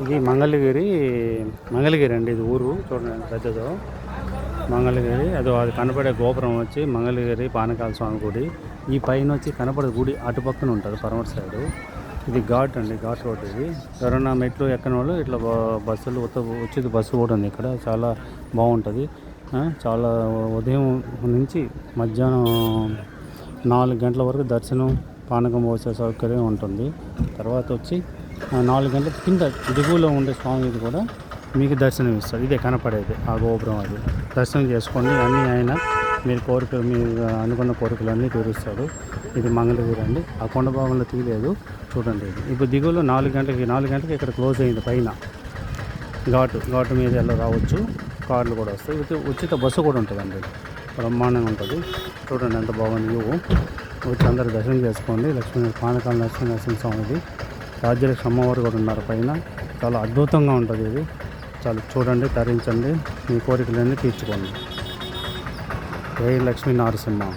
ఇది మంగళగిరి అండి. ఇది ఊరు చూడండి పెద్దదో మంగళగిరి. అది కనపడే గోపురం వచ్చి మంగళగిరి పానకాల స్వామి గుడి. ఈ పైన వచ్చి కనపడే గుడి అటుపక్కన ఉంటుంది పరమటి సైడు. ఇది ఘాట్ అండి, ఘాట్ రోడ్ ఇది. ఎవరైనా మెట్లు ఎక్కని వాళ్ళు ఇట్లా బస్సులు వచ్చేది బస్సు కూడా ఉంది ఇక్కడ. చాలా బాగుంటుంది. చాలా ఉదయం నుంచి మధ్యాహ్నం 4 గంటల వరకు దర్శనం, పానకం పోసే సౌకర్యం ఉంటుంది. తర్వాత వచ్చి 4 గంటల కింద దిగువలో ఉండే స్వామి ఇది కూడా మీకు దర్శనం ఇస్తాడు. ఇదే కనపడేది ఆ గోపురం. అది దర్శనం చేసుకోండి. అన్నీ ఆయన మీరు అనుకున్న కోరికలన్నీ తీరుస్తాడు. ఇది మంగళగిరి అండి. ఆ కొండ భాగంలో తీయలేదు చూడండి. ఇది ఇప్పుడు దిగువలో 4 గంటలకి ఇక్కడ క్లోజ్ అయింది. పైన ఘాటు మీద ఎలా రావచ్చు, కార్లు కూడా వస్తాయి. ఉచిత బస్సు కూడా ఉంటుందండి. బ్రహ్మాండంగా ఉంటుంది. చూడండి ఎంత బాగుంది వ్యూ. వచ్చి అందరూ దర్శనం చేసుకోండి. పానకాల నరసింహ స్వామిది. రాజ్యలక్ష్మి అమ్మవారు కూడా ఉన్నారు పైన. చాలా అద్భుతంగా ఉంటుంది ఇది. చాలా చూడండి, తరించండి, మీ కోరికలన్నీ తీర్చుకోండి. జై లక్ష్మీ నరసింహ.